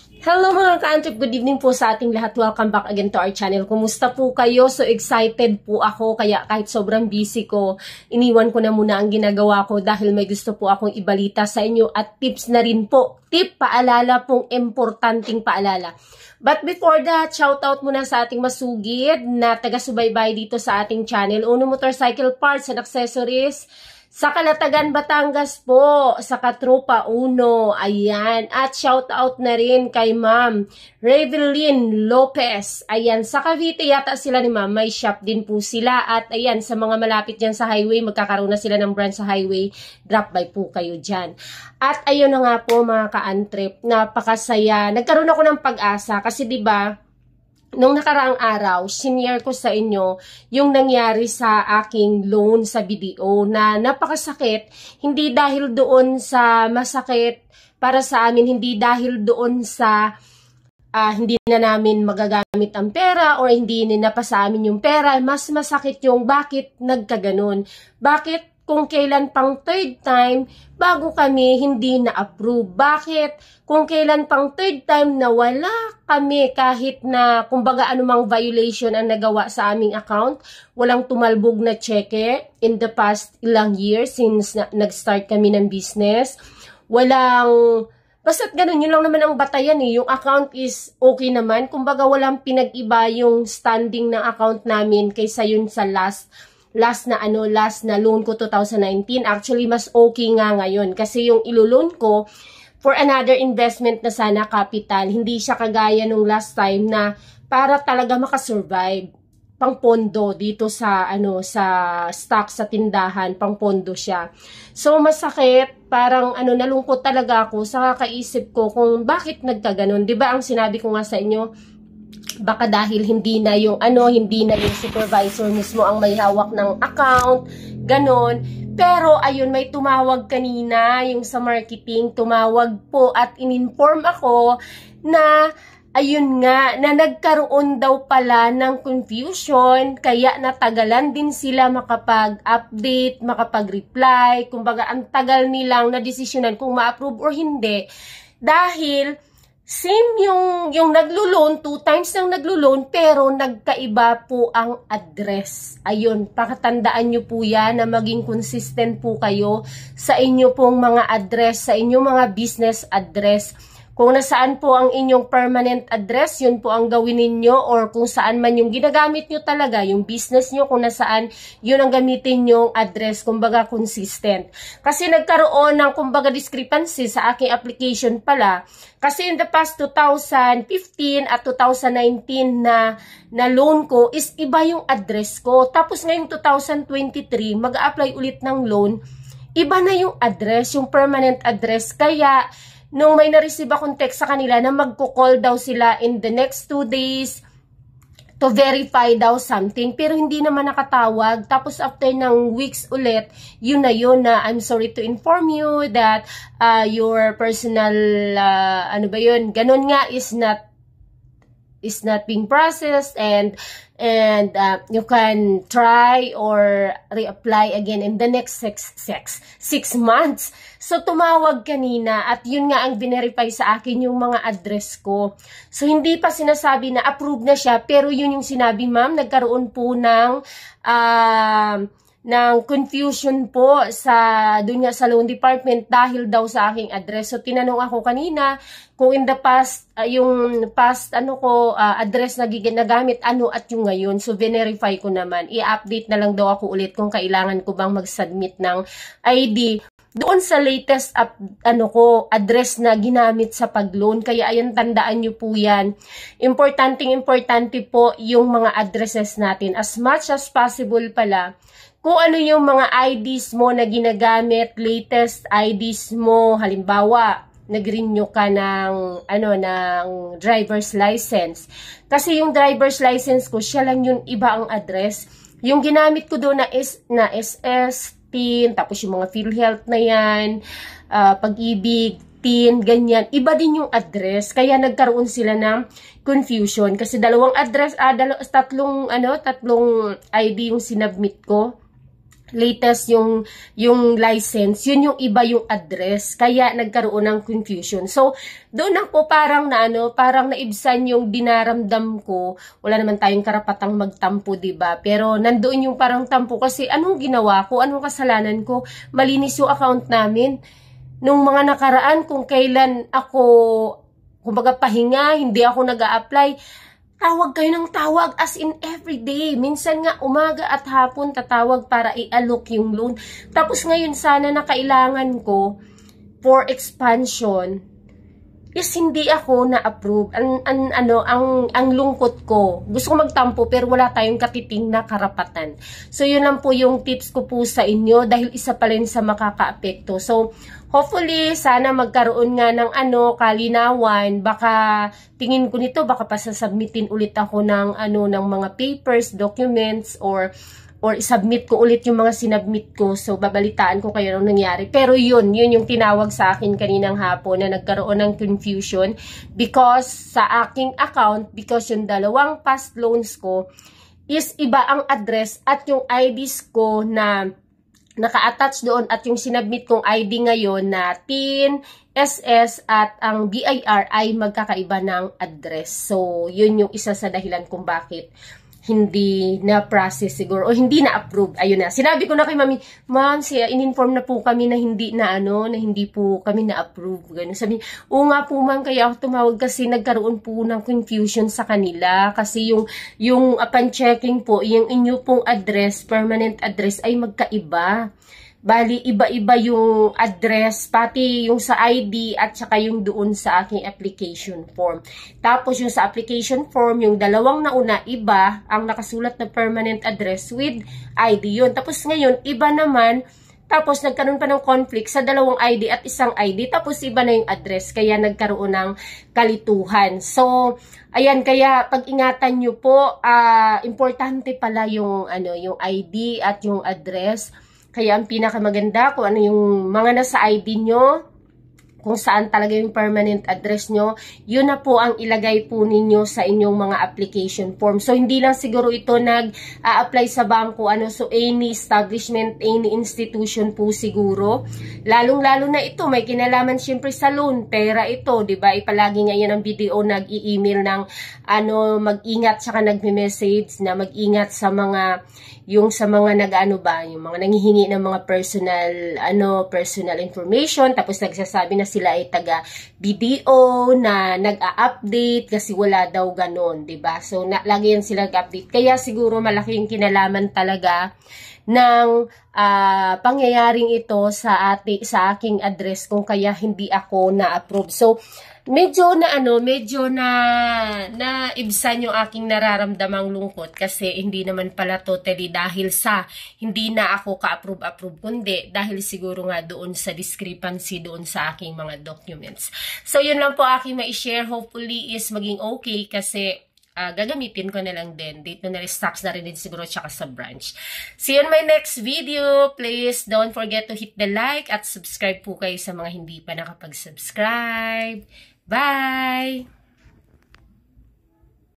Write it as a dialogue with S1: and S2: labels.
S1: Hello mga ka-antrip, good evening po sa ating lahat. Welcome back again to our channel. Kumusta po kayo? So excited po ako, kaya kahit sobrang busy ko, iniwan ko na muna ang ginagawa ko dahil may gusto po akong ibalita sa inyo at tips na rin po. Paalala pong importanteng paalala. But before that, shoutout muna sa ating masugid na taga-subaybay dito sa ating channel. Uno Motorcycle Parts and Accessories. Sa Calatagan, Batangas po, sa Katropa Uno, ayan. At shout out na rin kay Ma'am Revelyn Lopez. Ayan, sa Cavite yata sila ni Ma'am, may shop din po sila. At ayan, sa mga malapit dyan sa highway, magkakaroon na sila ng branch sa highway, drop by po kayo dyan. At ayun na nga po mga ka-antrip, napakasaya. Nagkaroon ako ng pag-asa kasi 'di ba? Nung nakaraang araw, sinare ko sa inyo yung nangyari sa aking loan sa BDO na napakasakit. Hindi dahil doon sa masakit para sa amin, hindi dahil doon sa hindi na namin magagamit ang pera or hindi na pa sa amin yung pera. Mas masakit yung bakit nagkaganon. Bakit kung kailan pang third time, bago kami hindi na-approve. Bakit? Kung kailan pang third time na wala kami kahit na kumbaga anumang violation ang nagawa sa aming account, walang tumalbog na cheque in the past ilang years since nag-start kami ng business. Walang, basta't ganun, yun lang naman ang batayan eh. Yung account is okay naman. Kumbaga walang pinag-iba yung standing ng account namin kaysa yun sa last na loan ko 2019. Actually, mas okay nga ngayon kasi yung ilo-loan ko for another investment na sana capital, hindi siya kagaya nung last time na para talaga makasurvive. Pang pondo dito sa sa stock sa tindahan, pang pondo siya. So masakit, parang nalungkot talaga ako sa kakaisip ko kung bakit nagkaganon. 'Di ba ang sinabi ko nga sa inyo, baka dahil hindi na yung supervisor mismo ang may hawak ng account, ganon. Pero ayun, may tumawag kanina yung sa marketing, tumawag po at in-inform ako na ayun nga, na nagkaroon daw pala ng confusion, kaya natagalan din sila makapag-update, makapag-reply, kumbaga ang tagal nilang na-desisyonan kung ma-approve or hindi. Dahil same yung naglo-loan, 2 times nang naglo-loan, pero nagkaiba po ang address. Ayun, pakatandaan nyo po yan na maging consistent po kayo sa inyo pong mga address, sa inyong mga business address. Kung nasaan po ang inyong permanent address, yun po ang gawin ninyo, or kung saan man yung ginagamit nyo talaga, yung business nyo, kung nasaan, yun ang gamitin yung address, kumbaga consistent. Kasi nagkaroon ng kumbaga discrepancy sa aking application pala, kasi in the past 2015 at 2019 na loan ko is iba yung address ko. Tapos ngayong 2023, mag-a-apply ulit ng loan, iba na yung address, yung permanent address. Kaya nung may na-receive akong text sa kanila na magko-call daw sila in the next 2 days to verify daw something, pero hindi naman nakatawag. Tapos after ng weeks ulit, yun na I'm sorry to inform you that your personal ganon nga is not being processed, and you can try or reapply again in the next 6 months. So tumawag kanina at yun nga ang binerify sa akin yung mga address ko. So hindi pa sinasabi na approve na siya, pero yun yung sinabi, ma'am, nagkaroon po ng confusion po doon nga sa loan department dahil daw sa aking address. So tinanong ako kanina kung in the past yung past address na ginagamit at yung ngayon. So verify ko naman, i-update na lang daw ako ulit kung kailangan ko bang mag-submit ng ID doon sa latest address na ginamit sa pag-loan. Kaya ayan, tandaan nyo po yan. Importante po yung mga addresses natin. As much as possible pala, kung ano yung mga IDs mo na ginagamit, latest IDs mo, halimbawa, nag-renew ka ng driver's license. Kasi yung driver's license ko, siya lang yung iba ang address. Yung ginamit ko doon na SS, PIN, tapos yung mga PhilHealth na yan, Pag-ibig, PIN, ganyan. Iba din yung address. Kaya nagkaroon sila ng confusion. Kasi dalawang address, tatlong ID yung sinubmit ko. latest yung license, yun yung iba yung address, kaya nagkaroon ng confusion. So doon ako parang parang naibsan yung dinaramdam ko. Wala naman tayong karapatang magtampo, 'di ba? Pero nandoon yung parang tampo kasi anong ginawa ko, anong kasalanan ko? Malinis yung account namin nung mga nakaraan, kung kailan ako kumbaga pahinga, hindi ako nag-a-apply. Tawag kayo ng tawag as in everyday. Minsan nga umaga at hapon tatawag para i-allok yung loan. Tapos ngayon sana na kailangan ko for expansion is hindi ako na-approve. Ang lungkot ko. Gusto ko magtampo pero wala tayong katiting na karapatan. So yun lang po yung tips ko po sa inyo dahil isa pa rin sa makakaapekto. So hopefully sana magkaroon nga ng kalinawan. Baka tingin ko nito baka pasasubmitin ulit ako ng ng mga papers, documents or isubmit ko ulit yung mga sinubmit ko. So, babalitaan ko kayo nung nangyari. Pero yun yung tinawag sa akin kaninang hapon na nagkaroon ng confusion because sa aking account, because yung dalawang past loans ko is iba ang address at yung IDs ko na naka-attach doon at yung sinubmit kong ID ngayon na TIN, SS at ang BIR ay magkakaiba ng address. So, yun yung isa sa dahilan kung bakit hindi na-process siguro o hindi na-approve. Ayun na. Sinabi ko na kay Mami, Ma'am, in-inform na po kami na hindi na na hindi po kami na-approve. Ganun. Sabi, oo nga po ma'am, kaya ako tumawag kasi nagkaroon po ng confusion sa kanila kasi yung upon checking po, yung inyo pong address, permanent address ay magkaiba. Bali, iba-iba yung address, pati yung sa ID at saka yung doon sa aking application form. Tapos yung sa application form, yung dalawang nauna, iba ang nakasulat na permanent address with ID yun. Tapos ngayon, iba naman, tapos nagkaroon pa ng conflict sa dalawang ID at isang ID, tapos iba na yung address, kaya nagkaroon ng kalituhan. So, ayan, kaya pag-ingatan nyo po, importante pala yung ID at yung address. Kaya ang pinakamaganda kung ano yung mga nasa ID nyo, kung saan talaga yung permanent address nyo, yun na po ang ilagay po ninyo sa inyong mga application form. So, hindi lang siguro ito nag-a-apply sa bangko, so any establishment, any institution po siguro. Lalong-lalo na ito, may kinalaman syempre sa loan, pera ito, di ba? Ipalagi ngayon ang video nag-i-email ng mag-ingat, saka nagme-message na mag-ingat sa mga yung mga yung mga nanghihingi ng mga personal information, tapos nagsasabi na sila ay taga BDO na nag-a-update kasi wala daw ganon, 'di ba? So lagi yan sila nag-update. Kaya siguro malaking kinalaman talaga ng pangyayaring ito sa aking address kung kaya hindi ako na-approve. So medyo na ibsan yung aking nararamdamang lungkot kasi hindi naman pala totally dahil sa hindi na ako ka-approve, kundi dahil siguro nga doon sa discrepancy doon sa aking mga documents. So yun lang po aking ma-share. Hopefully is maging okay kasi gagamitin ko na lang din. Dito na stocks na rin din siguro tsaka sa branch. See you in my next video. Please don't forget to hit the like at subscribe po kayo sa mga hindi pa nakapag-subscribe. Bye!